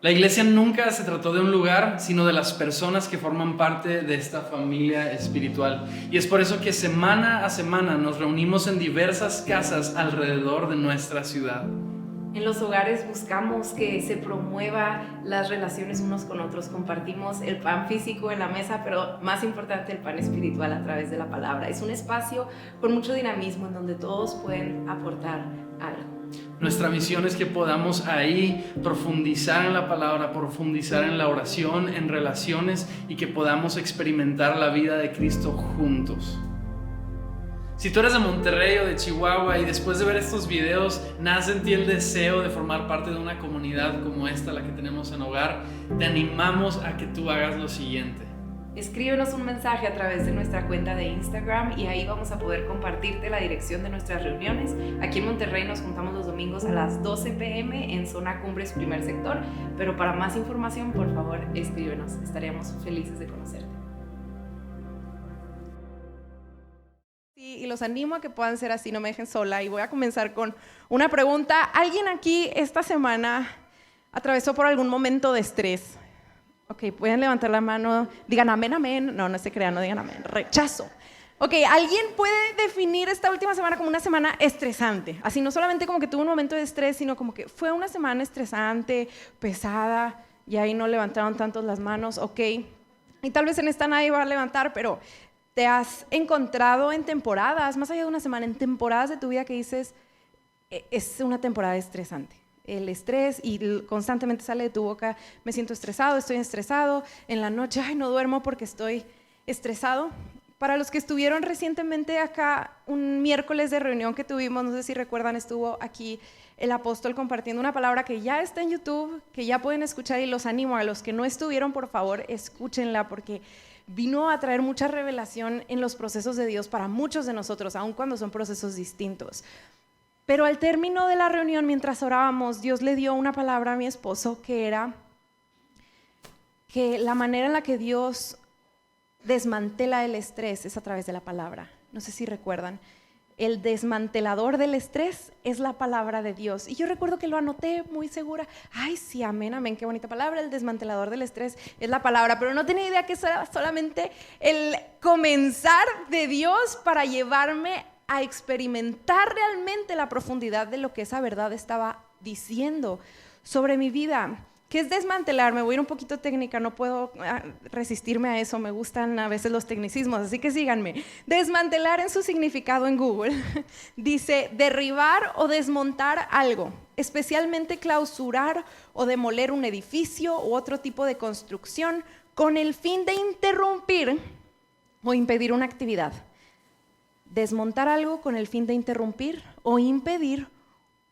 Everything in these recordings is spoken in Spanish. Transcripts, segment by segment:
La iglesia nunca se trató de un lugar, sino de las personas que forman parte de esta familia espiritual. Y es por eso que semana a semana nos reunimos en diversas casas alrededor de nuestra ciudad. En los hogares buscamos que se promueva las relaciones unos con otros. Compartimos el pan físico en la mesa, pero más importante, el pan espiritual a través de la palabra. Es un espacio con mucho dinamismo en donde todos pueden aportar algo. Nuestra misión es que podamos ahí profundizar en la palabra, profundizar en la oración, en relaciones, y que podamos experimentar la vida de Cristo juntos. Si tú eres de Monterrey o de Chihuahua y después de ver estos videos nace en ti el deseo de formar parte de una comunidad como esta, la que tenemos en Hogar, te animamos a que tú hagas lo siguiente. Escríbenos un mensaje a través de nuestra cuenta de Instagram y ahí vamos a poder compartirte la dirección de nuestras reuniones. Aquí en Monterrey nos juntamos los domingos a las 12 p.m. en Zona Cumbres, primer sector, pero para más información, por favor, escríbenos. Estaríamos felices de conocerte. Y los animo a que puedan ser así, no me dejen sola. Y voy a comenzar con una pregunta. ¿Alguien aquí esta semana atravesó por algún momento de estrés? Ok, pueden levantar la mano, digan amén, amén. No se crean, no digan amén. Rechazo. Ok, ¿alguien puede definir esta última semana como una semana estresante? Así, no solamente como que tuvo un momento de estrés, sino como que fue una semana estresante, pesada, y ahí no levantaron tantos las manos, ok. Y tal vez en esta nadie va a levantar, pero ¿te has encontrado en temporadas, más allá de una semana, en temporadas de tu vida que dices, es una temporada estresante? El estrés y constantemente sale de tu boca, me siento estresado, estoy estresado, en la noche, ay, no duermo porque estoy estresado. Para los que estuvieron recientemente acá, un miércoles de reunión que tuvimos, no sé si recuerdan, estuvo aquí el apóstol compartiendo una palabra que ya está en YouTube, que ya pueden escuchar, y los animo a los que no estuvieron, por favor, escúchenla, porque vino a traer mucha revelación en los procesos de Dios para muchos de nosotros, aun cuando son procesos distintos. Pero al término de la reunión, mientras orábamos, Dios le dio una palabra a mi esposo que era que la manera en la que Dios desmantela el estrés es a través de la palabra. No sé si recuerdan. El desmantelador del estrés es la palabra de Dios. Y yo recuerdo que lo anoté muy segura. Ay, sí, amén, amén, qué bonita palabra. El desmantelador del estrés es la palabra. Pero no tenía idea que eso era solamente el comenzar de Dios para llevarme a experimentar realmente la profundidad de lo que esa verdad estaba diciendo sobre mi vida. ¿Qué es desmantelar? Me voy a ir un poquito técnica, no puedo resistirme a eso, me gustan a veces los tecnicismos, así que síganme. Desmantelar en su significado en Google dice derribar o desmontar algo, especialmente clausurar o demoler un edificio u otro tipo de construcción con el fin de interrumpir o impedir una actividad. Desmontar algo con el fin de interrumpir o impedir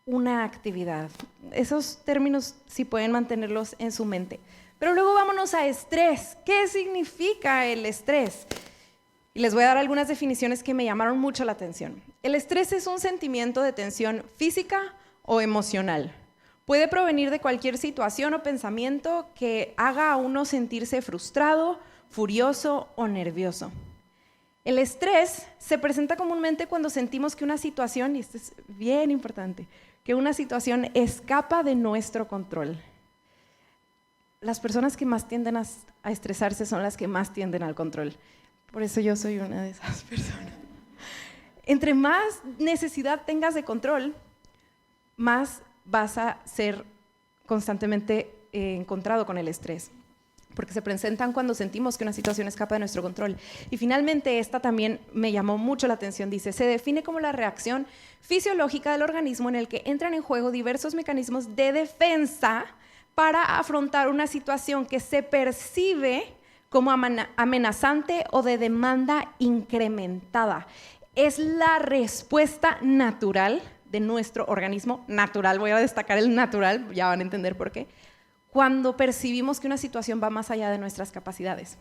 una actividad. Esos términos sí pueden mantenerlos en su mente. Pero luego vámonos a estrés. ¿Qué significa el estrés? Y les voy a dar algunas definiciones que me llamaron mucho la atención. El estrés es un sentimiento de tensión física o emocional. Puede provenir de cualquier situación o pensamiento que haga a uno sentirse frustrado, furioso o nervioso. El estrés se presenta comúnmente cuando sentimos que una situación, y esto es bien importante, que una situación escapa de nuestro control. Las personas que más tienden a estresarse son las que más tienden al control. Por eso yo soy una de esas personas. Entre más necesidad tengas de control, más vas a ser constantemente encontrado con el estrés, porque se presentan cuando sentimos que una situación escapa de nuestro control. Y finalmente, esta también me llamó mucho la atención, dice, se define como la reacción fisiológica del organismo en el que entran en juego diversos mecanismos de defensa para afrontar una situación que se percibe como amenazante o de demanda incrementada. Es la respuesta natural de nuestro organismo, natural, voy a destacar el natural, ya van a entender por qué, cuando percibimos que una situación va más allá de nuestras capacidades,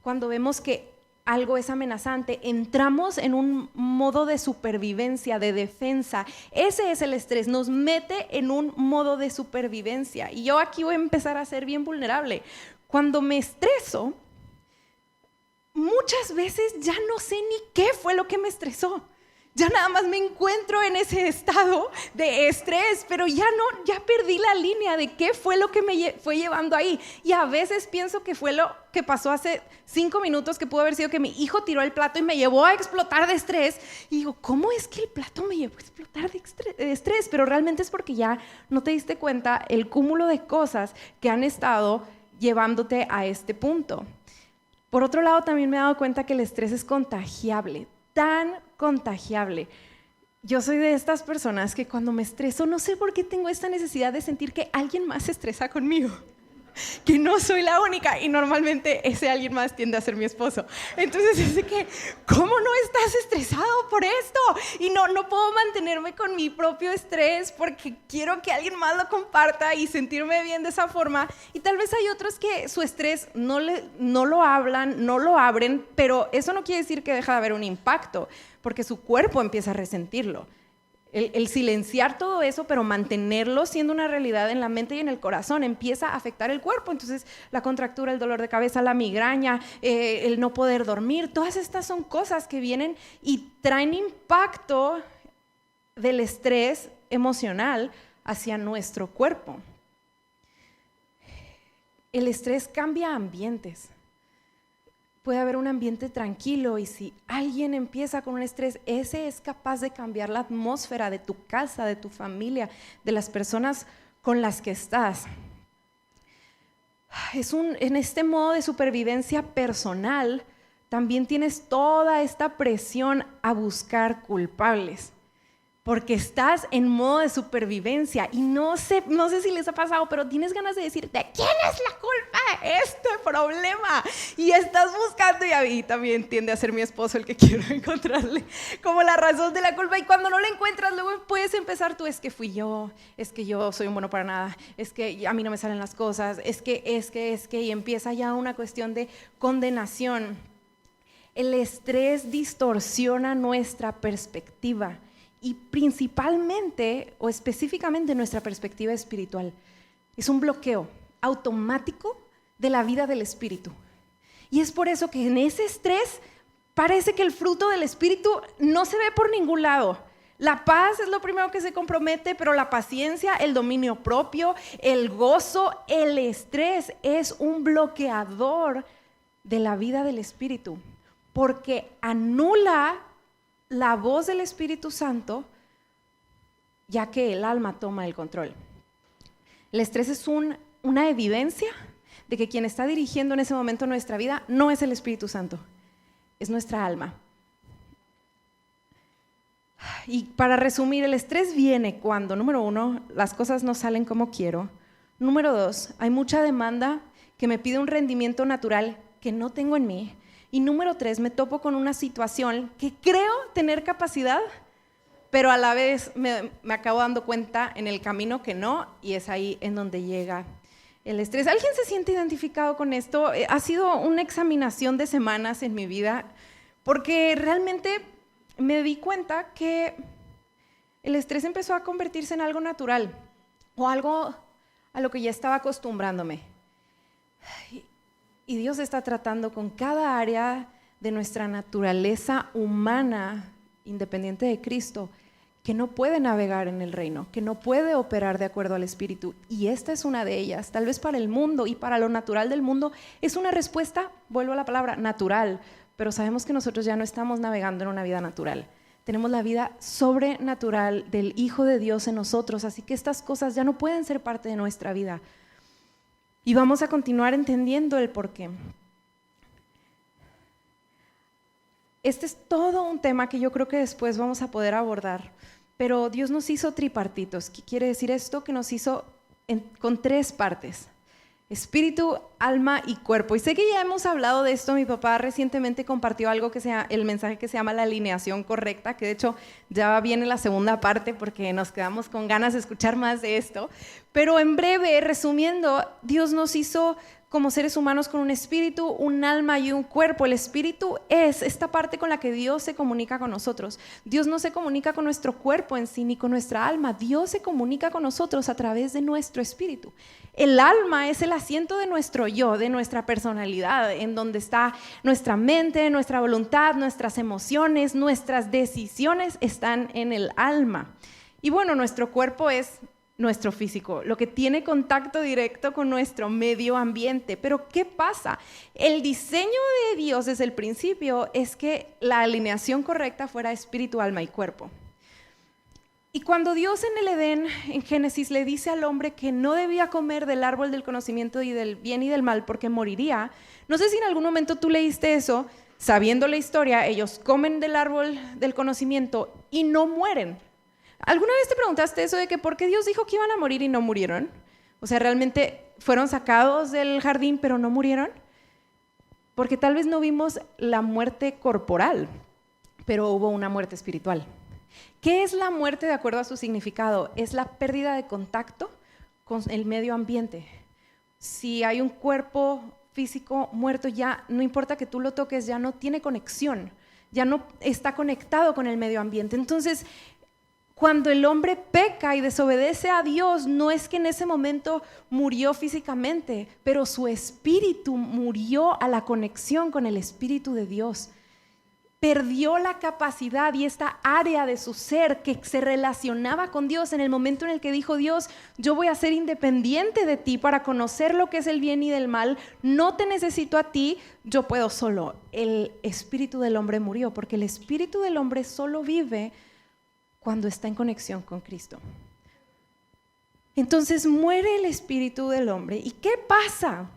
cuando vemos que algo es amenazante, entramos en un modo de supervivencia, de defensa. Ese es el estrés, nos mete en un modo de supervivencia. Y yo aquí voy a empezar a ser bien vulnerable. Cuando me estreso, muchas veces ya no sé ni qué fue lo que me estresó. Ya nada más me encuentro en ese estado de estrés, pero ya perdí la línea de qué fue lo que me fue llevando ahí. Y a veces pienso que fue lo que pasó hace 5 minutos, que pudo haber sido que mi hijo tiró el plato y me llevó a explotar de estrés. Y digo, ¿cómo es que el plato me llevó a explotar de estrés? Pero realmente es porque ya no te diste cuenta el cúmulo de cosas que han estado llevándote a este punto. Por otro lado, también me he dado cuenta que el estrés es contagiable, tan contagiable. Yo soy de estas personas que cuando me estreso, no sé por qué tengo esta necesidad de sentir que alguien más se estresa conmigo, que no soy la única, y normalmente ese alguien más tiende a ser mi esposo. Entonces es de que, ¿cómo no estás estresado por esto? Y no puedo mantenerme con mi propio estrés porque quiero que alguien más lo comparta y sentirme bien de esa forma. Y tal vez hay otros que su estrés no lo hablan, no lo abren, pero eso no quiere decir que deja de haber un impacto, porque su cuerpo empieza a resentirlo. El silenciar todo eso, pero mantenerlo siendo una realidad en la mente y en el corazón, empieza a afectar el cuerpo. Entonces, la contractura, el dolor de cabeza, la migraña, el no poder dormir, todas estas son cosas que vienen y traen impacto del estrés emocional hacia nuestro cuerpo. El estrés cambia ambientes. Puede haber un ambiente tranquilo y si alguien empieza con un estrés, ese es capaz de cambiar la atmósfera de tu casa, de tu familia, de las personas con las que estás. En este modo de supervivencia personal, también tienes toda esta presión a buscar culpables, porque estás en modo de supervivencia y no sé si les ha pasado, pero tienes ganas de decir, ¿de quién es la culpa de este problema? Y estás buscando, y a mí también tiende a ser mi esposo el que quiero encontrarle como la razón de la culpa, y cuando no la encuentras, luego puedes empezar tú, es que fui yo, es que yo soy un bueno para nada, es que a mí no me salen las cosas, es que, y empieza ya una cuestión de condenación. El estrés distorsiona nuestra perspectiva, y principalmente o específicamente nuestra perspectiva espiritual. Es un bloqueo automático de la vida del espíritu. Y es por eso que en ese estrés parece que el fruto del espíritu no se ve por ningún lado. La paz es lo primero que se compromete, pero la paciencia, el dominio propio, el gozo, el estrés es un bloqueador de la vida del espíritu, porque anula la voz del Espíritu Santo, ya que el alma toma el control. El estrés es una evidencia de que quien está dirigiendo en ese momento nuestra vida no es el Espíritu Santo, es nuestra alma. Y para resumir, el estrés viene cuando, número 1, las cosas no salen como quiero. Número 2, hay mucha demanda que me pide un rendimiento natural que no tengo en mí. Y número 3, me topo con una situación que creo tener capacidad, pero a la vez me acabo dando cuenta en el camino que no, y es ahí en donde llega el estrés. ¿Alguien se siente identificado con esto? Ha sido una examinación de semanas en mi vida, porque realmente me di cuenta que el estrés empezó a convertirse en algo natural, o algo a lo que ya estaba acostumbrándome. Y Dios está tratando con cada área de nuestra naturaleza humana, independiente de Cristo, que no puede navegar en el reino, que no puede operar de acuerdo al Espíritu. Y esta es una de ellas. Tal vez para el mundo y para lo natural del mundo es una respuesta, vuelvo a la palabra, natural. Pero sabemos que nosotros ya no estamos navegando en una vida natural. Tenemos la vida sobrenatural del Hijo de Dios en nosotros, así que estas cosas ya no pueden ser parte de nuestra vida. Y vamos a continuar entendiendo el porqué. Este es todo un tema que yo creo que después vamos a poder abordar, pero Dios nos hizo tripartitos. ¿Qué quiere decir esto? Que nos hizo con 3 partes: espíritu, alma y cuerpo. Y sé que ya hemos hablado de esto. Mi papá recientemente compartió algo el mensaje que se llama la alineación correcta, que de hecho ya viene la segunda parte porque nos quedamos con ganas de escuchar más de esto. Pero en breve, resumiendo, Dios nos hizo como seres humanos con un espíritu, un alma y un cuerpo. El espíritu es esta parte con la que Dios se comunica con nosotros. Dios no se comunica con nuestro cuerpo en sí ni con nuestra alma. Dios se comunica con nosotros a través de nuestro espíritu. El alma es el asiento de nuestro yo, de nuestra personalidad, en donde está nuestra mente, nuestra voluntad, nuestras emociones, nuestras decisiones están en el alma. Y bueno, nuestro cuerpo es nuestro físico, lo que tiene contacto directo con nuestro medio ambiente. Pero ¿qué pasa? El diseño de Dios desde el principio es que la alineación correcta fuera espíritu, alma y cuerpo. Y cuando Dios en el Edén, en Génesis, le dice al hombre que no debía comer del árbol del conocimiento y del bien y del mal porque moriría, no sé si en algún momento tú leíste eso, sabiendo la historia, ellos comen del árbol del conocimiento y no mueren. ¿Alguna vez te preguntaste eso de que por qué Dios dijo que iban a morir y no murieron? O sea, ¿realmente fueron sacados del jardín pero no murieron? Porque tal vez no vimos la muerte corporal, pero hubo una muerte espiritual. ¿Qué es la muerte de acuerdo a su significado? Es la pérdida de contacto con el medio ambiente. Si hay un cuerpo físico muerto, ya no importa que tú lo toques, ya no tiene conexión, ya no está conectado con el medio ambiente. Entonces, cuando el hombre peca y desobedece a Dios, no es que en ese momento murió físicamente, pero su espíritu murió a la conexión con el Espíritu de Dios. Perdió la capacidad y esta área de su ser que se relacionaba con Dios en el momento en el que dijo Dios, yo voy a ser independiente de ti para conocer lo que es el bien y del mal, no te necesito a ti, yo puedo solo. El espíritu del hombre murió porque el espíritu del hombre solo vive cuando está en conexión con Cristo. Entonces muere el espíritu del hombre. ¿Y qué pasa?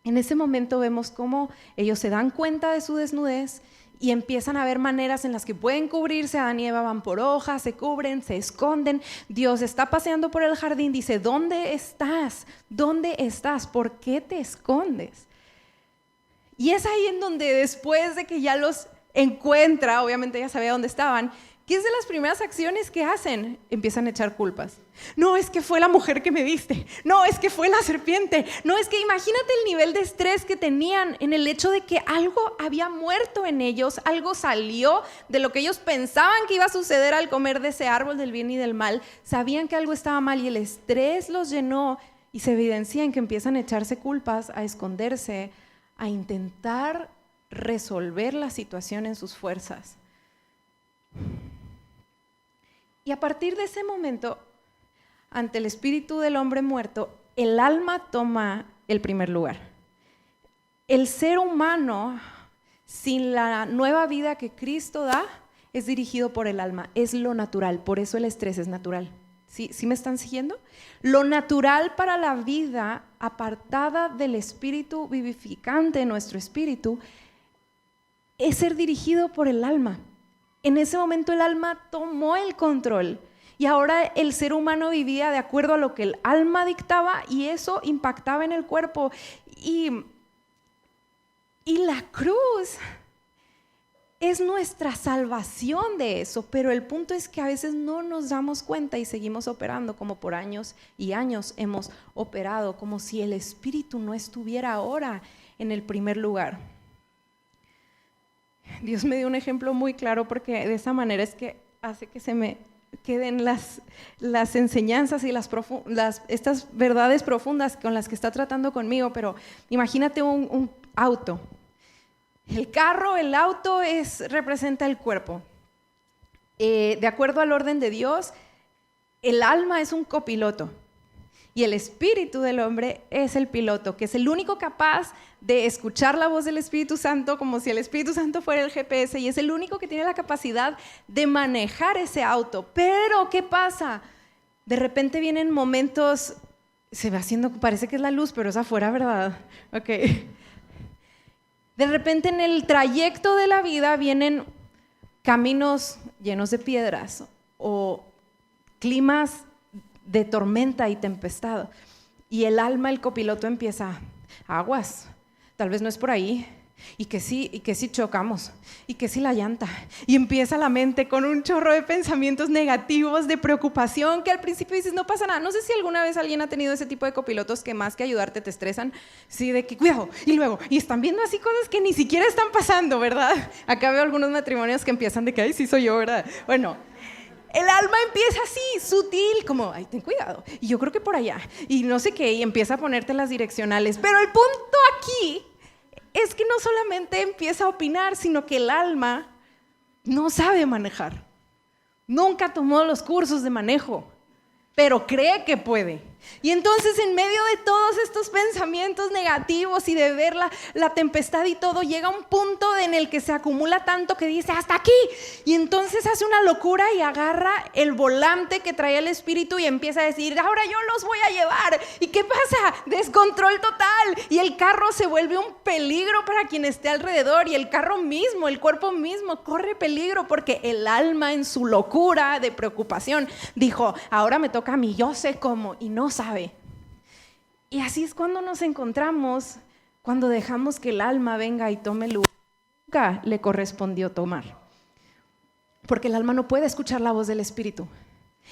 En ese momento vemos cómo ellos se dan cuenta de su desnudez y empiezan a ver maneras en las que pueden cubrirse. Adán y Eva van por hojas, se cubren, se esconden. Dios está paseando por el jardín, dice, ¿dónde estás? ¿Dónde estás? ¿Por qué te escondes? Y es ahí en donde después de que ya los encuentra, obviamente ya sabía dónde estaban, ¿qué es de las primeras acciones que hacen? Empiezan a echar culpas. No, es que fue la mujer que me diste. No, es que fue la serpiente. No, es que imagínate el nivel de estrés que tenían en el hecho de que algo había muerto en ellos, algo salió de lo que ellos pensaban que iba a suceder al comer de ese árbol del bien y del mal. Sabían que algo estaba mal y el estrés los llenó y se evidencia en que empiezan a echarse culpas, a esconderse, a intentar resolver la situación en sus fuerzas. Y a partir de ese momento, ante el espíritu del hombre muerto, el alma toma el primer lugar. El ser humano, sin la nueva vida que Cristo da, es dirigido por el alma, es lo natural, por eso el estrés es natural. ¿Sí me están siguiendo? Lo natural para la vida, apartada del espíritu vivificante, nuestro espíritu, es ser dirigido por el alma. En ese momento el alma tomó el control y ahora el ser humano vivía de acuerdo a lo que el alma dictaba y eso impactaba en el cuerpo. Y la cruz es nuestra salvación de eso, pero el punto es que a veces no nos damos cuenta y seguimos operando como por años y años hemos operado, como si el espíritu no estuviera ahora en el primer lugar. Dios me dio un ejemplo muy claro porque de esa manera es que hace que se me queden las enseñanzas y estas verdades profundas con las que está tratando conmigo. Pero imagínate un auto. El carro, el auto representa el cuerpo. De acuerdo al orden de Dios, el alma es un copiloto. Y el espíritu del hombre es el piloto, que es el único capaz de escuchar la voz del Espíritu Santo como si el Espíritu Santo fuera el GPS y es el único que tiene la capacidad de manejar ese auto. Pero, ¿qué pasa? De repente vienen momentos, se va haciendo, parece que es la luz, pero es afuera, ¿verdad? Ok. De repente en el trayecto de la vida vienen caminos llenos de piedras o climas de tormenta y tempestad. Y el alma, el copiloto empieza, aguas, tal vez no es por ahí. y que sí chocamos, y que sí la llanta, y empieza la mente con un chorro de pensamientos negativos, de preocupación, que al principio dices, no pasa nada. No sé si alguna vez alguien ha tenido ese tipo de copilotos que más que ayudarte te estresan, sí, de que cuidado, y están viendo así cosas que ni siquiera están pasando, ¿verdad? Acá veo algunos matrimonios que empiezan de que, ay, sí soy yo, ¿verdad? Bueno, el alma empieza así, sutil, como, ay, ten cuidado, y yo creo que por allá, y no sé qué, y empieza a ponerte las direccionales, pero el punto aquí es que no solamente empieza a opinar, sino que el alma no sabe manejar. Nunca tomó los cursos de manejo, pero cree que puede. Y entonces en medio de todos estos pensamientos negativos y de ver la tempestad y todo, llega un punto en el que se acumula tanto que dice, ¡hasta aquí! Y entonces hace una locura y agarra el volante que traía el espíritu y empieza a decir, ahora yo los voy a llevar. ¿Y qué pasa? Descontrol total. Y el carro se vuelve un peligro para quien esté alrededor. Y el carro mismo, el cuerpo mismo, corre peligro porque el alma en su locura de preocupación dijo, ahora me toca a mí, yo sé cómo, y no sabe. Y así es cuando nos encontramos, cuando dejamos que el alma venga y tome el lugar que nunca le correspondió tomar. Porque el alma no puede escuchar la voz del Espíritu.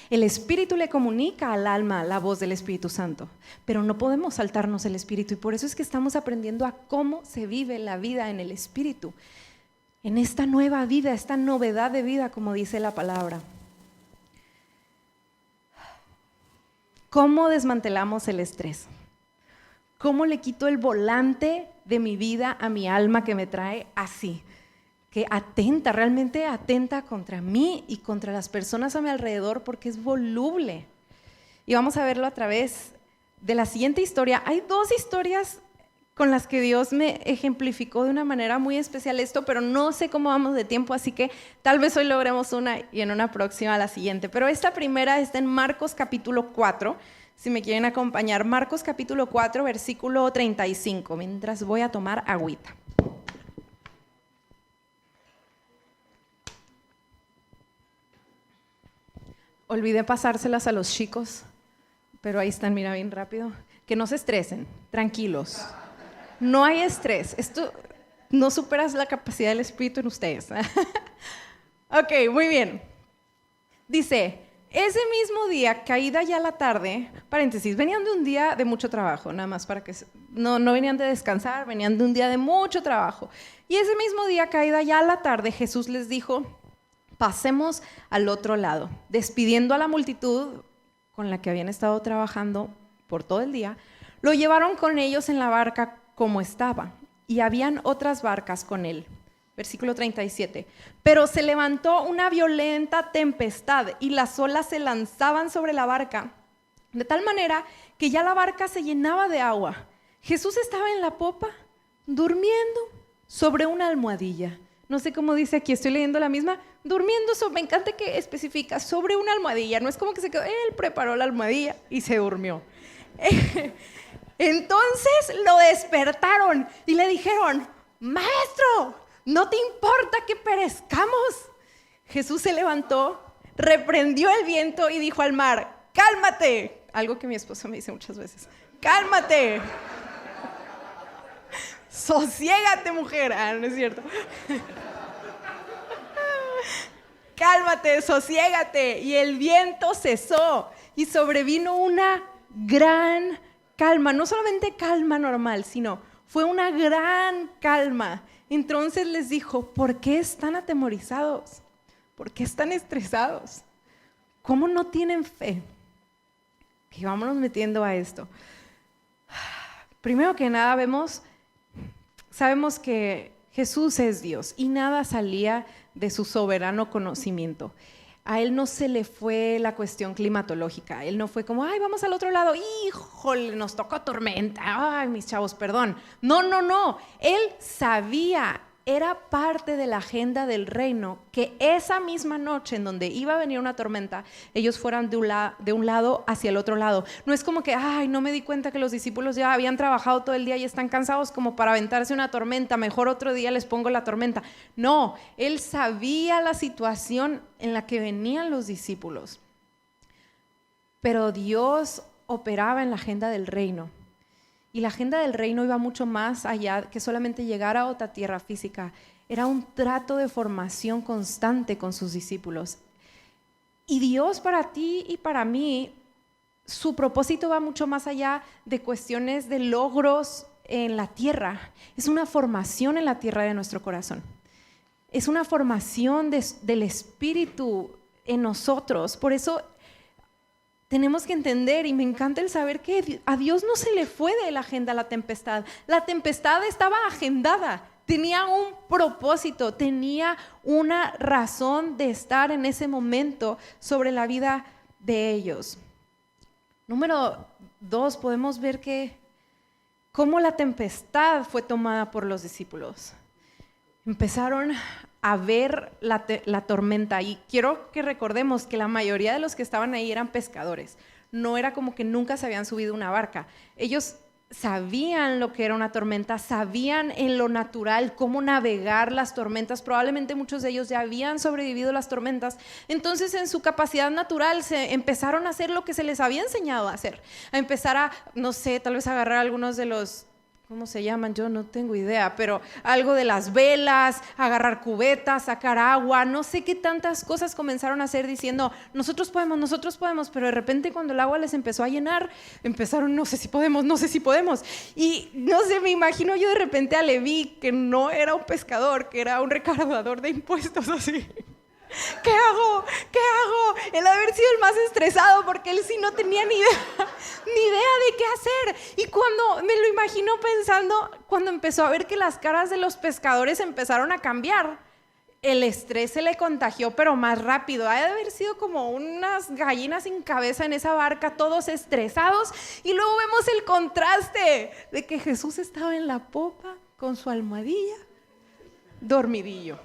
El Espíritu le comunica al alma la voz del Espíritu Santo, pero no podemos saltarnos el Espíritu, y por eso es que estamos aprendiendo a cómo se vive la vida en el Espíritu, en esta nueva vida, esta novedad de vida, como dice la palabra. ¿Cómo desmantelamos el estrés? ¿Cómo le quito el volante de mi vida a mi alma que me trae así? Que atenta, realmente atenta contra mí y contra las personas a mi alrededor porque es voluble. Y vamos a verlo a través de la siguiente historia. Hay dos historias con las que Dios me ejemplificó de una manera muy especial esto, pero no sé cómo vamos de tiempo, así que tal vez hoy logremos una y en una próxima la siguiente. Pero esta primera está en Marcos capítulo 4, si me quieren acompañar. Marcos capítulo 4, versículo 35, mientras voy a tomar agüita. Olvidé pasárselas a los chicos, pero ahí están, mira, bien rápido. Que no se estresen, tranquilos. No hay estrés. Esto no superas la capacidad del Espíritu en ustedes. Ok, muy bien. Dice, ese mismo día, caída ya la tarde, paréntesis, venían de un día de mucho trabajo, nada más para que no venían de descansar, venían de un día de mucho trabajo. Y ese mismo día, caída ya la tarde, Jesús les dijo, pasemos al otro lado. Despidiendo a la multitud con la que habían estado trabajando por todo el día, lo llevaron con ellos en la barca como estaba, y habían otras barcas con él. Versículo 37. Pero se levantó una violenta tempestad y las olas se lanzaban sobre la barca, de tal manera que ya la barca se llenaba de agua. Jesús estaba en la popa, durmiendo sobre una almohadilla. No sé cómo dice aquí, estoy leyendo la misma. Durmiendo sobre, me encanta que especifica, sobre una almohadilla. No es como que se quedó, él preparó la almohadilla y se durmió. Entonces lo despertaron y le dijeron, maestro, ¿no te importa que perezcamos? Jesús se levantó, reprendió el viento y dijo al mar, cálmate. Algo que mi esposo me dice muchas veces, cálmate. Sosiégate, mujer. No es cierto. Cálmate, sosiégate. Y el viento cesó y sobrevino una gran calma, no solamente calma normal, sino fue una gran calma. Entonces les dijo, ¿por qué están atemorizados? ¿Por qué están estresados? ¿Cómo no tienen fe? Y vámonos metiendo a esto. Primero que nada sabemos que Jesús es Dios y nada salía de su soberano conocimiento. A él no se le fue la cuestión climatológica. Él no fue como, ay, vamos al otro lado. Híjole, nos tocó tormenta. Ay, mis chavos, perdón. No. Él sabía, era parte de la agenda del reino, que esa misma noche en donde iba a venir una tormenta, ellos fueran de un lado hacia el otro lado. No es como que, ay, no me di cuenta que los discípulos ya habían trabajado todo el día y están cansados como para aventarse una tormenta, mejor otro día les pongo la tormenta. No, él sabía la situación en la que venían los discípulos. Pero Dios operaba en la agenda del reino. Y la agenda del reino iba mucho más allá que solamente llegar a otra tierra física. Era un trato de formación constante con sus discípulos. Y Dios para ti y para mí, su propósito va mucho más allá de cuestiones de logros en la tierra. Es una formación en la tierra de nuestro corazón. Es una formación del Espíritu en nosotros. Por eso tenemos que entender, y me encanta el saber que a Dios no se le fue de la agenda la tempestad. La tempestad estaba agendada, tenía un propósito, tenía una razón de estar en ese momento sobre la vida de ellos. Número 2, podemos ver cómo la tempestad fue tomada por los discípulos. Empezaron a ver la tormenta, y quiero que recordemos que la mayoría de los que estaban ahí eran pescadores. No era como que nunca se habían subido a una barca. Ellos sabían lo que era una tormenta, sabían en lo natural cómo navegar las tormentas. Probablemente muchos de ellos ya habían sobrevivido las tormentas. Entonces, en su capacidad natural se empezaron a hacer lo que se les había enseñado a hacer. A empezar a, no sé, tal vez agarrar algunos de los, ¿cómo se llaman? Yo no tengo idea, pero algo de las velas, agarrar cubetas, sacar agua, no sé qué tantas cosas comenzaron a hacer diciendo, nosotros podemos, pero de repente cuando el agua les empezó a llenar, empezaron, no sé si podemos. Y no sé, me imagino yo de repente a Leví, que no era un pescador, que era un recaudador de impuestos, así. ¿Qué hago? Él ha de haber sido el más estresado porque él sí no tenía ni idea de qué hacer. Y cuando me lo imagino pensando, cuando empezó a ver que las caras de los pescadores empezaron a cambiar, el estrés se le contagió, pero más rápido. Ha de haber sido como unas gallinas sin cabeza en esa barca, todos estresados. Y luego vemos el contraste de que Jesús estaba en la popa con su almohadilla, dormido.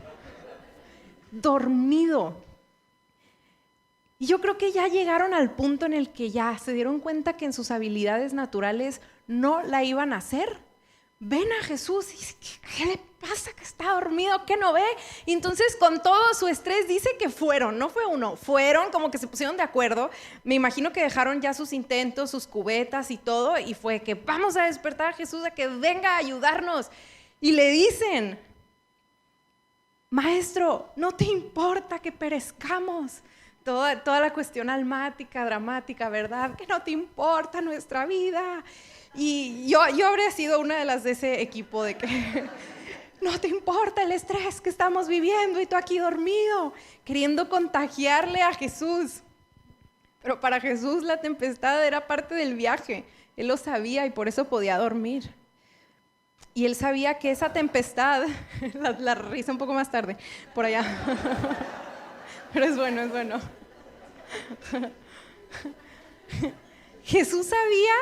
Y yo creo que ya llegaron al punto en el que ya se dieron cuenta que en sus habilidades naturales no la iban a hacer. Ven a Jesús y dicen, ¿qué le pasa que está dormido? ¿Qué no ve? Y entonces con todo su estrés dice que fueron, no fue uno, fueron como que se pusieron de acuerdo. Me imagino que dejaron ya sus intentos, sus cubetas y todo, y fue que vamos a despertar a Jesús a que venga a ayudarnos. Y le dicen, Maestro, ¿no te importa que perezcamos? Toda la cuestión almática, dramática, ¿verdad? Que no te importa nuestra vida. Y yo habría sido una de las de ese equipo de que no te importa el estrés que estamos viviendo y tú aquí dormido, queriendo contagiarle a Jesús. Pero para Jesús la tempestad era parte del viaje. Él lo sabía y por eso podía dormir. Y él sabía que esa tempestad, la risa un poco más tarde, por allá, pero es bueno. Jesús sabía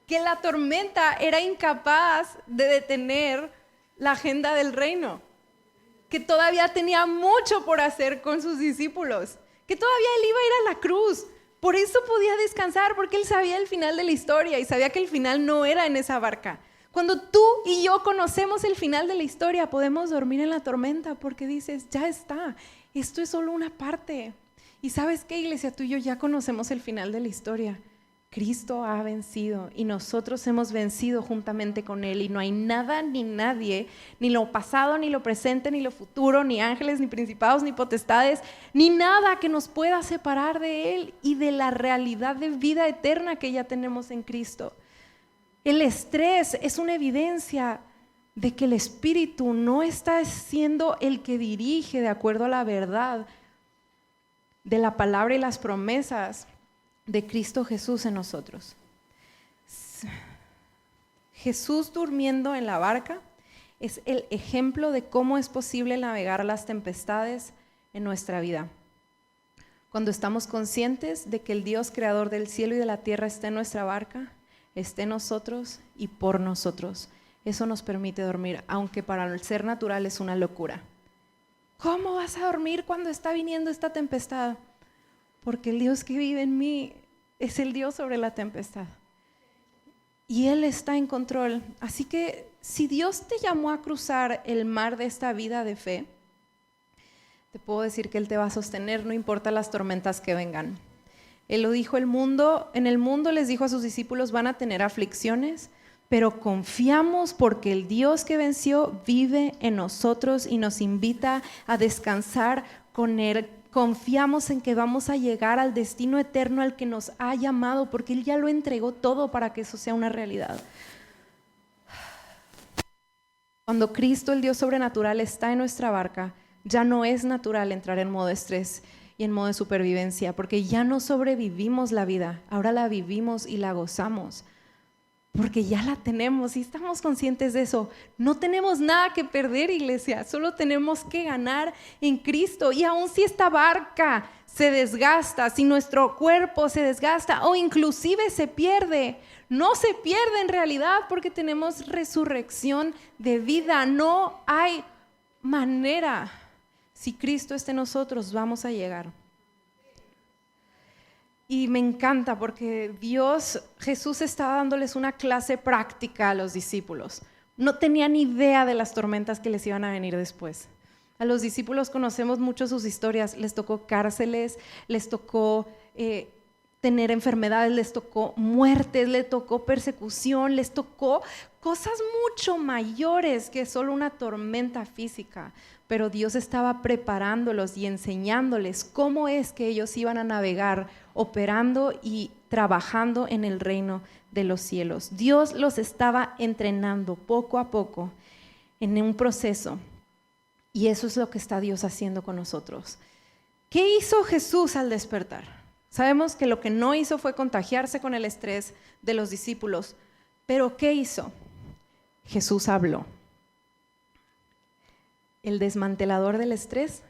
que la tormenta era incapaz de detener la agenda del reino, que todavía tenía mucho por hacer con sus discípulos, que todavía él iba a ir a la cruz. Por eso podía descansar, porque él sabía el final de la historia y sabía que el final no era en esa barca. Cuando tú y yo conocemos el final de la historia, podemos dormir en la tormenta porque dices, ya está, esto es solo una parte. Y ¿sabes qué, iglesia? Tú y yo ya conocemos el final de la historia. Cristo ha vencido y nosotros hemos vencido juntamente con Él, y no hay nada ni nadie, ni lo pasado, ni lo presente, ni lo futuro, ni ángeles, ni principados, ni potestades, ni nada que nos pueda separar de Él y de la realidad de vida eterna que ya tenemos en Cristo. El estrés es una evidencia de que el Espíritu no está siendo el que dirige de acuerdo a la verdad de la palabra y las promesas de Cristo Jesús en nosotros. Jesús durmiendo en la barca es el ejemplo de cómo es posible navegar las tempestades en nuestra vida. Cuando estamos conscientes de que el Dios creador del cielo y de la tierra está en nuestra barca, esté en nosotros y por nosotros. Eso nos permite dormir, aunque para el ser natural es una locura. ¿Cómo vas a dormir cuando está viniendo esta tempestad? Porque el Dios que vive en mí es el Dios sobre la tempestad. Y Él está en control. Así que si Dios te llamó a cruzar el mar de esta vida de fe, te puedo decir que Él te va a sostener, no importa las tormentas que vengan. Él lo dijo, en el mundo les dijo a sus discípulos, van a tener aflicciones, pero confiamos porque el Dios que venció vive en nosotros y nos invita a descansar con Él. Confiamos en que vamos a llegar al destino eterno al que nos ha llamado, porque Él ya lo entregó todo para que eso sea una realidad. Cuando Cristo, el Dios sobrenatural, está en nuestra barca, ya no es natural entrar en modo estrés y en modo de supervivencia, porque ya no sobrevivimos la vida, ahora la vivimos y la gozamos, porque ya la tenemos y estamos conscientes de eso. No tenemos nada que perder, iglesia, solo tenemos que ganar en Cristo. Y aun si esta barca se desgasta, si nuestro cuerpo se desgasta o inclusive se pierde, no se pierde en realidad porque tenemos resurrección de vida. No hay manera. Si Cristo está en nosotros, vamos a llegar. Y me encanta porque Jesús estaba dándoles una clase práctica a los discípulos. No tenían idea de las tormentas que les iban a venir después. A los discípulos conocemos mucho sus historias. Les tocó cárceles, les tocó tener enfermedades, les tocó muertes, les tocó persecución, les tocó cosas mucho mayores que solo una tormenta física. Pero Dios estaba preparándolos y enseñándoles cómo es que ellos iban a navegar, operando y trabajando en el reino de los cielos. Dios los estaba entrenando poco a poco en un proceso. Y eso es lo que está Dios haciendo con nosotros. ¿Qué hizo Jesús al despertar? Sabemos que lo que no hizo fue contagiarse con el estrés de los discípulos. ¿Pero qué hizo? Jesús habló. El desmantelador del estrés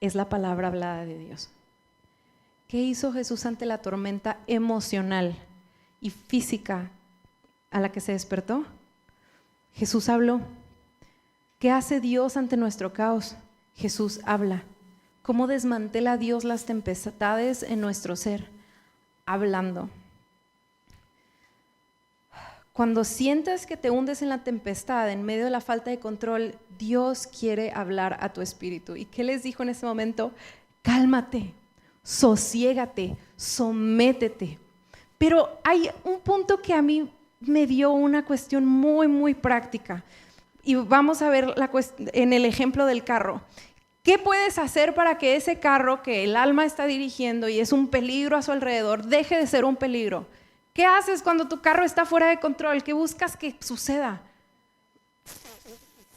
es la palabra hablada de Dios. ¿Qué hizo Jesús ante la tormenta emocional y física a la que se despertó? Jesús habló. ¿Qué hace Dios ante nuestro caos? Jesús habla. ¿Cómo desmantela Dios las tempestades en nuestro ser? Hablando. Cuando sientas que te hundes en la tempestad, en medio de la falta de control, Dios quiere hablar a tu espíritu. ¿Y qué les dijo en ese momento? Cálmate, sosiégate, sométete. Pero hay un punto que a mí me dio una cuestión muy, muy práctica. Y vamos a ver en el ejemplo del carro. ¿Qué puedes hacer para que ese carro que el alma está dirigiendo y es un peligro a su alrededor, deje de ser un peligro? ¿Qué haces cuando tu carro está fuera de control? ¿Qué buscas que suceda?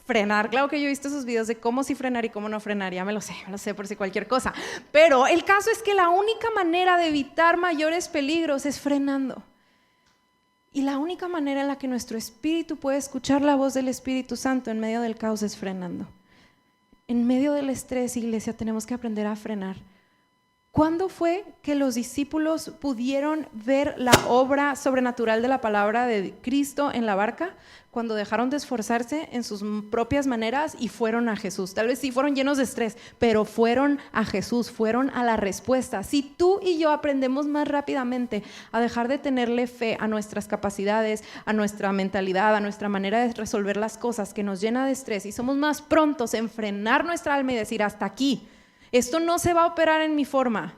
Frenar. Claro que yo he visto esos videos de cómo sí frenar y cómo no frenar. Ya me lo sé por si cualquier cosa. Pero el caso es que la única manera de evitar mayores peligros es frenando. Y la única manera en la que nuestro espíritu puede escuchar la voz del Espíritu Santo en medio del caos es frenando. En medio del estrés, iglesia, tenemos que aprender a frenar. ¿Cuándo fue que los discípulos pudieron ver la obra sobrenatural de la palabra de Cristo en la barca? Cuando dejaron de esforzarse en sus propias maneras y fueron a Jesús. Tal vez sí fueron llenos de estrés, pero fueron a Jesús, fueron a la respuesta. Si tú y yo aprendemos más rápidamente a dejar de tenerle fe a nuestras capacidades, a nuestra mentalidad, a nuestra manera de resolver las cosas que nos llena de estrés, y somos más prontos en frenar nuestra alma y decir hasta aquí, esto no se va a operar en mi forma,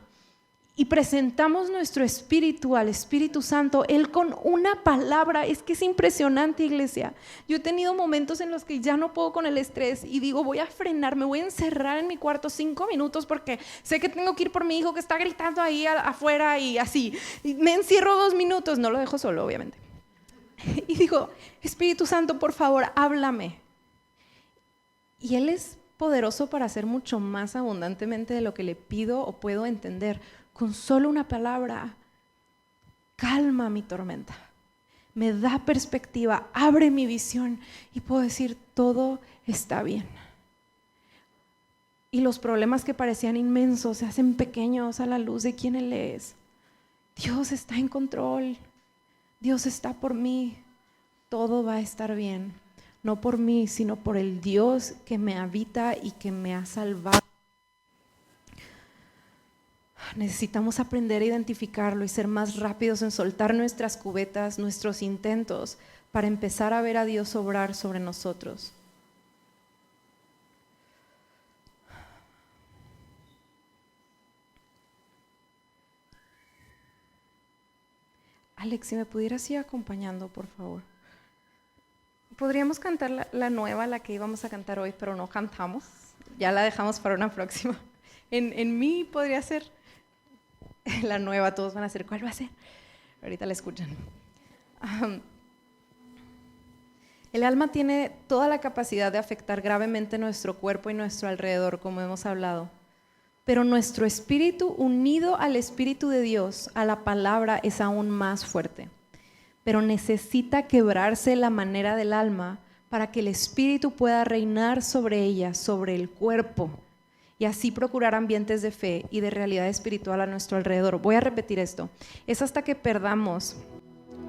y presentamos nuestro espíritu al Espíritu Santo, Él con una palabra. Es que es impresionante, iglesia. Yo he tenido momentos en los que ya no puedo con el estrés y digo, voy a frenar, me voy a encerrar en mi cuarto 5 minutos porque sé que tengo que ir por mi hijo que está gritando ahí afuera y así. Y me encierro 2 minutos, no lo dejo solo, obviamente. Y digo, Espíritu Santo, por favor, háblame. Y Él es poderoso para hacer mucho más abundantemente de lo que le pido o puedo entender. Con solo una palabra, calma mi tormenta, me da perspectiva, abre mi visión y puedo decir, todo está bien. Y los problemas que parecían inmensos se hacen pequeños a la luz de quién Él es. Dios está en control, Dios está por mí, todo va a estar bien. No por mí, sino por el Dios que me habita y que me ha salvado. Necesitamos aprender a identificarlo y ser más rápidos en soltar nuestras cubetas, nuestros intentos, para empezar a ver a Dios obrar sobre nosotros. Alex, si me pudieras ir acompañando, por favor. Podríamos cantar la nueva, la que íbamos a cantar hoy, pero no cantamos. Ya la dejamos para una próxima. En mí podría ser la nueva, todos van a ser, ¿cuál va a ser? Ahorita la escuchan. El alma tiene toda la capacidad de afectar gravemente nuestro cuerpo y nuestro alrededor, como hemos hablado. Pero nuestro espíritu, unido al Espíritu de Dios, a la palabra, es aún más fuerte. Pero necesita quebrarse la manera del alma para que el espíritu pueda reinar sobre ella, sobre el cuerpo, y así procurar ambientes de fe y de realidad espiritual a nuestro alrededor. Voy a repetir esto. Es hasta que perdamos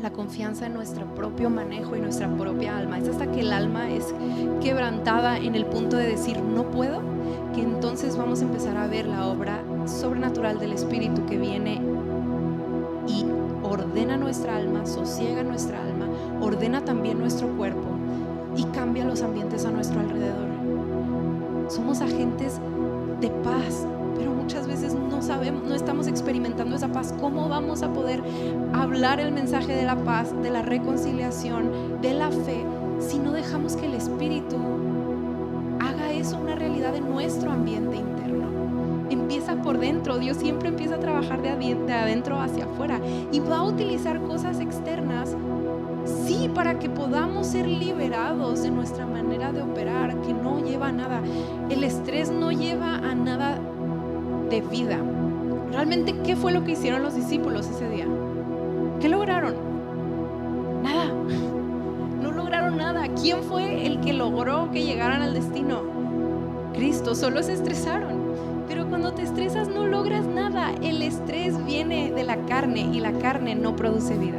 la confianza en nuestro propio manejo y nuestra propia alma. Es hasta que el alma es quebrantada en el punto de decir no puedo, que entonces vamos a empezar a ver la obra sobrenatural del Espíritu que viene y ordena nuestra alma, sosiega nuestra alma, ordena también nuestro cuerpo y cambia los ambientes a nuestro alrededor. Somos agentes de paz, pero muchas veces no sabemos, no estamos experimentando esa paz. ¿Cómo vamos a poder hablar el mensaje de la paz, de la reconciliación, de la fe, si no dejamos que el Espíritu haga eso una realidad en nuestro ambiente interno? Empieza por dentro. Dios siempre empieza a trabajar de adentro hacia afuera y va a utilizar cosas externas, sí, para que podamos ser liberados de nuestra manera de operar, que no lleva a nada. El estrés no lleva a nada de vida. Realmente, ¿qué fue lo que hicieron los discípulos ese día? ¿Qué lograron? Nada. No lograron nada. ¿Quién fue el que logró que llegaran al destino? Cristo. Solo se estresaron. Pero cuando te estresas no logras nada. El estrés viene de la carne y la carne no produce vida.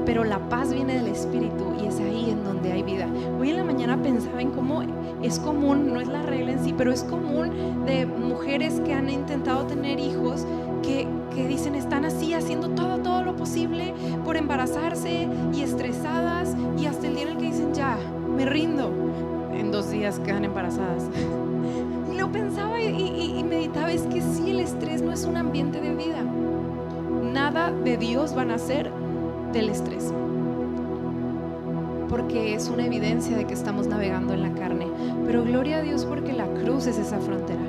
Pero la paz viene del Espíritu y es ahí en donde hay vida. Hoy en la mañana pensaba en cómo es común, no es la regla en sí, pero es común de mujeres que han intentado tener hijos que dicen están así haciendo todo lo posible por embarazarse y estresadas, y hasta el día en el que dicen ya, me rindo, en 2 días quedan embarazadas. Y lo pensaba y meditaba, es que sí, el estrés no es un ambiente de vida. Nada de Dios van a hacer del estrés, porque es una evidencia de que estamos navegando en la carne. Pero gloria a Dios, porque la cruz es esa frontera.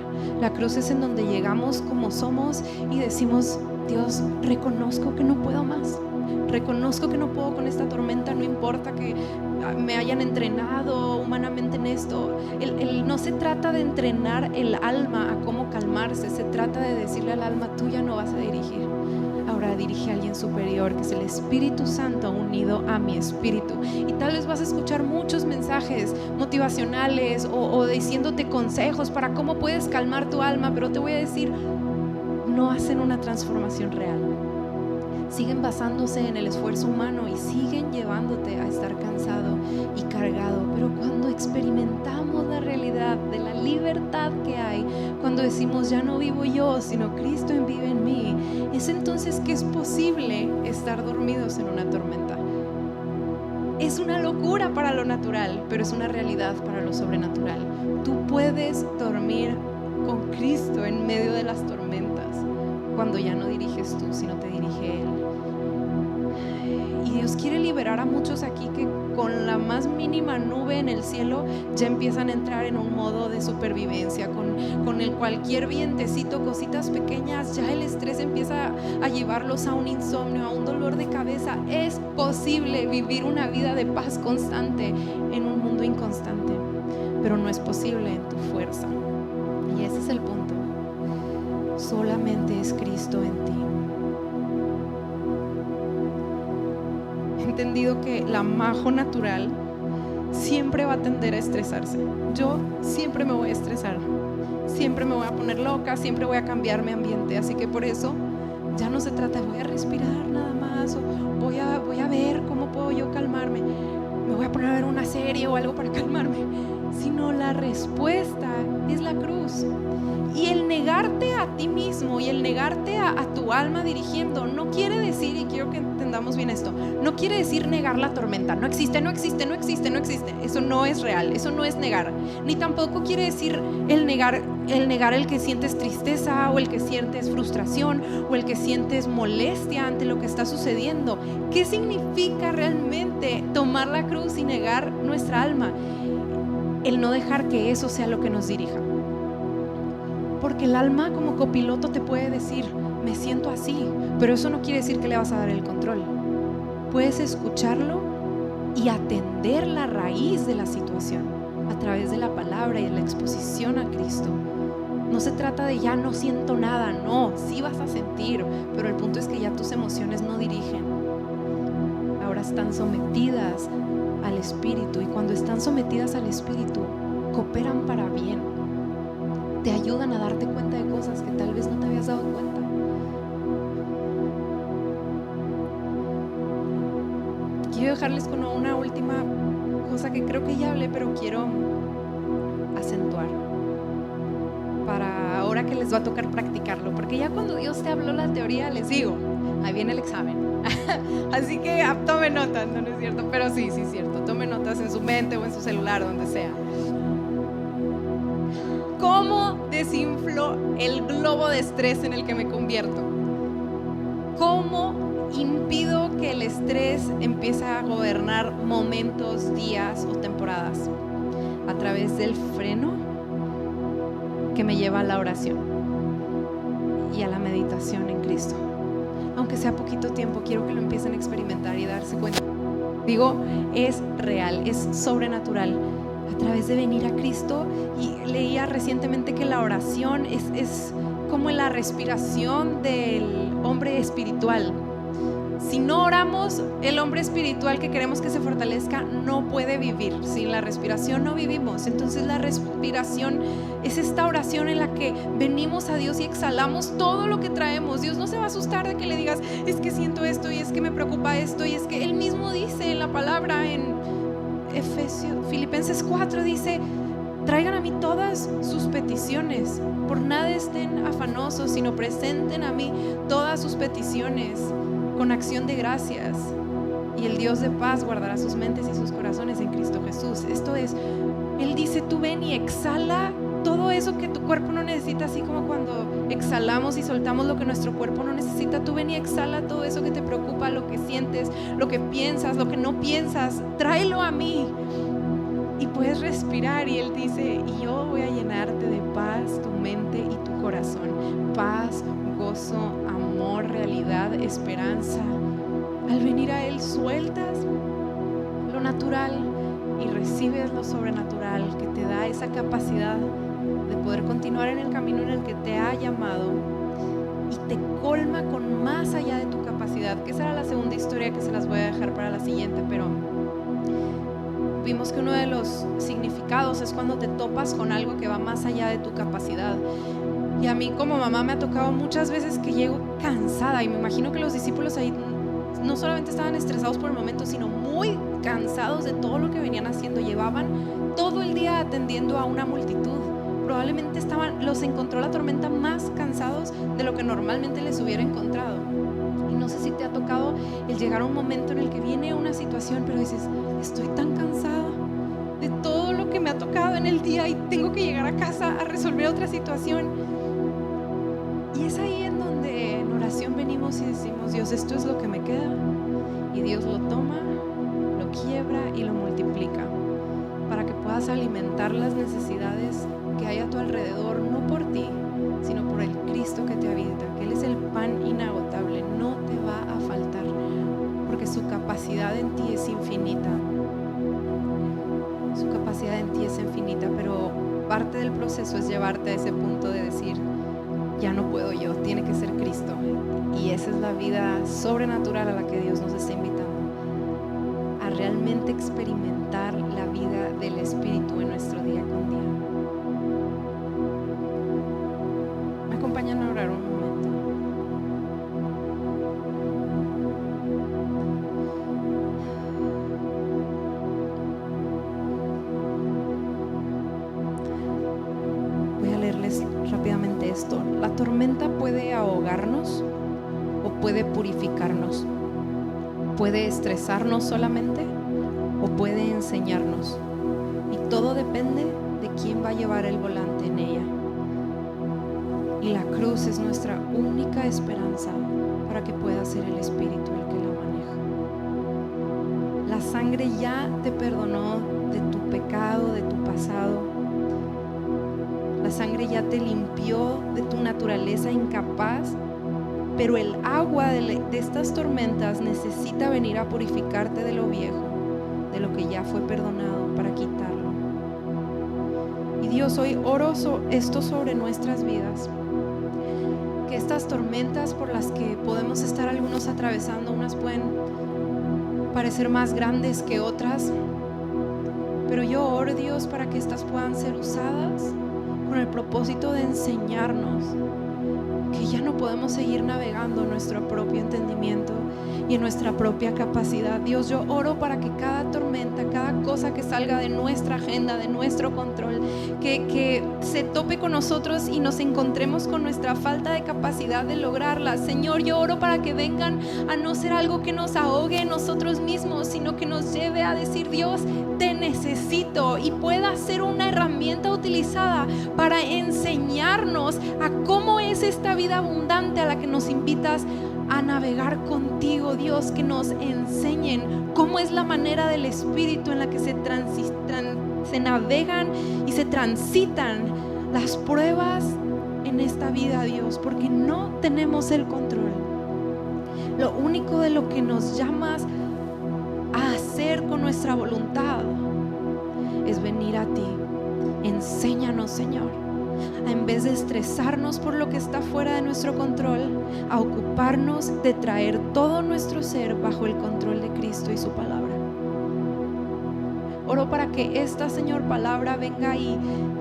La cruz es en donde llegamos como somos y decimos, Dios, reconozco que no puedo más, reconozco que no puedo con esta tormenta, no importa que me hayan entrenado humanamente en esto. No se trata de entrenar el alma a cómo calmarse, se trata de decirle al alma, tú ya no vas a dirigir, ahora dirige a alguien superior, que es el Espíritu Santo unido a mi espíritu. Y tal vez vas a escuchar muchos mensajes motivacionales o diciéndote consejos para cómo puedes calmar tu alma, pero te voy a decir, no hacen una transformación real. Siguen basándose en el esfuerzo humano y siguen llevándote a estar cansado y cargado. Pero cuando experimentamos la realidad de la libertad que hay, cuando decimos ya no vivo yo, sino Cristo vive en mí, es entonces que es posible estar dormidos en una tormenta. Es una locura para lo natural, pero es una realidad para lo sobrenatural. Tú puedes dormir con Cristo en medio de las tormentas, cuando ya no diriges tú, sino te dirige Él. Y Dios quiere liberar a muchos aquí que con la más mínima nube en el cielo ya empiezan a entrar en un modo de supervivencia. Con el cualquier vientecito, cositas pequeñas, ya el estrés empieza a llevarlos a un insomnio, a un dolor de cabeza. Es posible vivir una vida de paz constante en un mundo inconstante, pero no es posible en tu fuerza. Y ese es el punto. Solamente es Cristo en ti. He entendido que la majo natural siempre va a tender a estresarse. Yo siempre me voy a estresar, siempre me voy a poner loca, siempre voy a cambiar mi ambiente. Así que por eso ya no se trata de voy a respirar nada más o voy a ver cómo puedo yo calmarme, me voy a poner a ver una serie o algo para calmarme, sino la respuesta es la cruz. Y el negarte a ti mismo y el negarte a tu alma dirigiendo no quiere decir, y quiero que entendamos entendamos bien esto. No quiere decir negar la tormenta. No existe, no existe, no existe, no existe. Eso no es real, eso no es negar. Ni tampoco quiere decir el negar el que sientes tristeza o el que sientes frustración o el que sientes molestia ante lo que está sucediendo. ¿Qué significa realmente tomar la cruz y negar nuestra alma? El no dejar que eso sea lo que nos dirija. Porque el alma como copiloto te puede decir, me siento así, pero eso no quiere decir que le vas a dar el control. Puedes escucharlo y atender la raíz de la situación a través de la palabra y de la exposición a Cristo. No se trata de ya no siento nada, no, sí vas a sentir, pero el punto es que ya tus emociones no dirigen. Ahora están sometidas al Espíritu, y cuando están sometidas al Espíritu, cooperan para bien. Te ayudan a darte cuenta de cosas que tal vez no te habías dado cuenta. Quiero dejarles con una última cosa que creo que ya hablé, pero quiero acentuar para ahora que les va a tocar practicarlo, porque ya cuando Dios te habló la teoría, les digo, ahí viene el examen. Así que tome notas, no es cierto, pero sí es cierto, tome notas en su mente o en su celular, donde sea. ¿Cómo desinflo el globo de estrés en el que me convierto? ¿Cómo impido que el estrés empiece a gobernar momentos, días o temporadas? A través del freno que me lleva a la oración y a la meditación en Cristo. Aunque sea poquito tiempo, quiero que lo empiecen a experimentar y darse cuenta. Digo, es real, es sobrenatural. A través de venir a Cristo, y leía recientemente que la oración es como la respiración del hombre espiritual. Si no oramos, el hombre espiritual que queremos que se fortalezca no puede vivir. Sin la respiración no vivimos. Entonces la respiración es esta oración en la que venimos a Dios y exhalamos todo lo que traemos. Dios no se va a asustar de que le digas, es que siento esto y es que me preocupa esto, y es que Él mismo dice en la palabra, en Filipenses 4 dice, traigan a mí todas sus peticiones, por nada estén afanosos, sino presenten a mí todas sus peticiones con acción de gracias, y el Dios de paz guardará sus mentes y sus corazones en Cristo Jesús. Esto es, Él dice, tú ven y exhala todo eso que tu cuerpo no necesita, así como cuando exhalamos y soltamos lo que nuestro cuerpo no necesita. Tú ven y exhala todo eso que te preocupa, lo que sientes, lo que piensas, lo que no piensas, tráelo a mí. Y puedes respirar, y Él dice, y yo voy a llenarte de paz tu mente y tu corazón. Paz, gozo, amor, realidad, esperanza. Al venir a Él sueltas lo natural y recibes lo sobrenatural, que te da esa capacidad de poder continuar en el camino en el que te ha llamado, y te colma con más allá de tu capacidad, que esa era la segunda historia que se las voy a dejar para la siguiente. Pero vimos que uno de los significados es cuando te topas con algo que va más allá de tu capacidad. Y a mí como mamá me ha tocado muchas veces que llego cansada, y me imagino que los discípulos ahí no solamente estaban estresados por el momento, sino muy cansados de todo lo que venían haciendo. Llevaban todo el día atendiendo a una multitud. Probablemente los encontró la tormenta más cansados de lo que normalmente les hubiera encontrado. Y no sé si te ha tocado el llegar a un momento en el que viene una situación, pero dices, estoy tan cansada de todo lo que me ha tocado en el día y tengo que llegar a casa a resolver otra situación. Y es ahí en donde en oración venimos y decimos, Dios, esto es lo que me queda. Y Dios lo toma, lo quiebra y lo multiplica para que puedas alimentar las necesidades que hay a tu alrededor, no por ti, sino por el Cristo que te habita, que Él es el pan inagotable, no te va a faltar, porque su capacidad en ti es infinita. Su capacidad en ti es infinita, pero parte del proceso es llevarte a ese punto de decir, ya no puedo yo, tiene que ser Cristo. Y esa es la vida sobrenatural a la que Dios nos está invitando, a realmente experimentar la vida del Espíritu en nuestro día con día. ¿Me acompañan a orar un momento? Voy a leerles rápidamente esto. La tormenta puede ahogarnos o puede purificarnos. puede estresarnos solamente o puede enseñarnos. Y todo depende de quién va a llevar el volante en ella. Y la cruz es nuestra única esperanza para que pueda ser el Espíritu el que la maneja. La sangre ya te perdonó de tu pecado, de tu pasado. La sangre ya te limpió de tu naturaleza incapaz, pero el agua de estas tormentas necesita venir a purificarte de lo viejo, de lo que ya fue perdonado, para quitarlo. Y Dios, hoy oro esto sobre nuestras vidas. Que estas tormentas por las que podemos estar algunos atravesando, unas pueden parecer más grandes que otras, pero yo oro, Dios, para que estas puedan ser usadas con el propósito de enseñarnos que ya no podemos seguir navegando en nuestro propio entendimiento y en nuestra propia capacidad. Dios, yo oro para que cada tormenta, cada cosa que salga de nuestra agenda, de nuestro control, que se tope con nosotros y nos encontremos con nuestra falta de capacidad de lograrla. Señor, yo oro para que vengan a no ser algo que nos ahogue en nosotros mismos, sino que nos lleve a decir: Dios, te necesito, y pueda ser una herramienta utilizada para enseñarnos a cómo es esta vida abundante a la que nos invitas a navegar contigo. Dios, que nos enseñen cómo es la manera del Espíritu en la que se navegan y se transitan las pruebas en esta vida, Dios, porque no tenemos el control. Lo único de lo que nos llamas a hacer con nuestra voluntad es venir a ti. Enséñanos, Señor, en vez de estresarnos por lo que está fuera de nuestro control, a ocuparnos de traer todo nuestro ser bajo el control de Cristo y su palabra. Oro para que esta, Señor, palabra venga y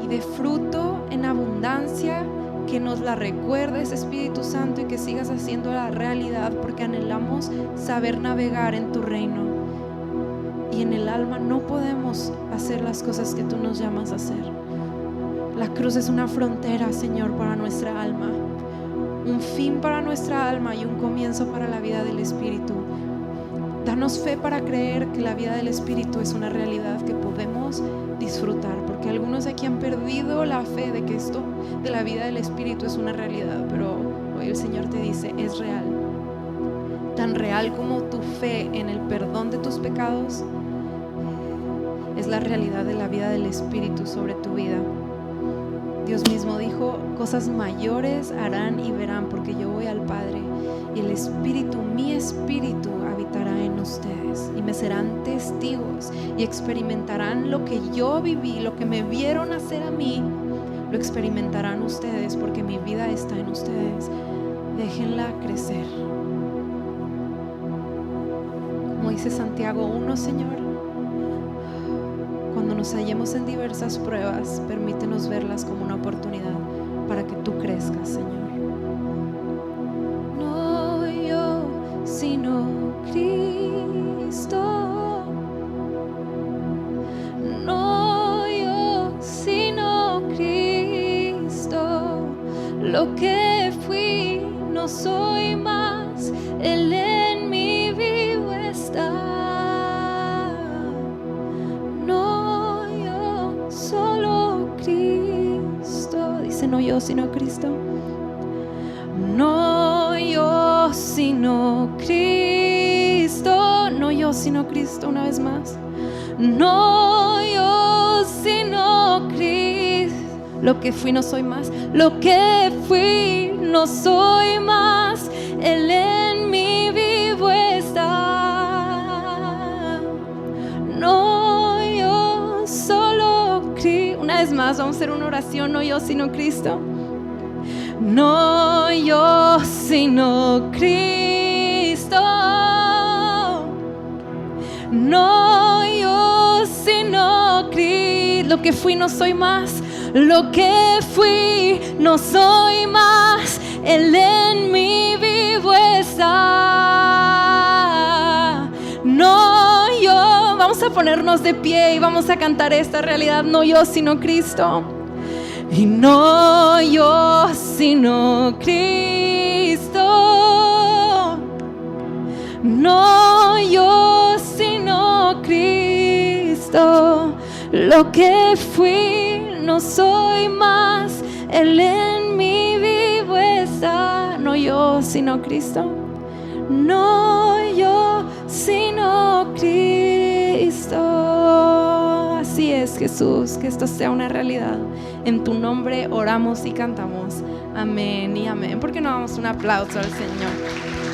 dé fruto en abundancia, que nos la recuerdes, Espíritu Santo, y que sigas haciendo la realidad, porque anhelamos saber navegar en tu reino. Y en el alma no podemos hacer las cosas que tú nos llamas a hacer. La cruz es una frontera, Señor, para nuestra alma, un fin para nuestra alma y un comienzo para la vida del Espíritu. Danos fe para creer que la vida del Espíritu es una realidad que podemos disfrutar, porque algunos aquí han perdido la fe de que esto de la vida del Espíritu es una realidad, pero hoy el Señor te dice: es real. Tan real como tu fe en el perdón de tus pecados es la realidad de la vida del Espíritu sobre tu vida. Dios mismo dijo: cosas mayores harán y verán, porque yo voy al Padre, y el Espíritu, mi Espíritu, habitará en ustedes, y me serán testigos, y experimentarán lo que yo viví, lo que me vieron hacer a mí, lo experimentarán ustedes, porque mi vida está en ustedes. Déjenla crecer. Como dice Santiago 1, Señor, cuando nos hallemos en diversas pruebas, permítenos verlas como una oportunidad para que tú crezcas, Señor. No yo, sino Cristo. No yo, sino Cristo. Lo que fui, no soy más. Él en mí vivo está. No yo, sino Cristo. No yo, sino Cristo. No yo, sino Cristo. Una vez más. No yo, sino Cristo. Lo que fui, no soy más. Lo que fui, no soy más. Él en mí vivo está. No yo, solo Cristo. Una vez más, vamos a hacer una oración. No yo, sino Cristo. No yo, sino Cristo. No yo, sino Cristo. Lo que fui, no soy más. Lo que fui, no soy más. Él en mí vivo está. No yo. Vamos a ponernos de pie y vamos a cantar esta realidad. No yo, sino Cristo. Y no yo, sino Cristo. No yo, sino Cristo. Lo que fui, no soy más. Él en mí vivo está. No yo, sino Cristo. No yo, sino Cristo. Así es, Jesús, que esto sea una realidad. En tu nombre oramos y cantamos. Amén y amén. ¿Por qué no damos un aplauso al Señor?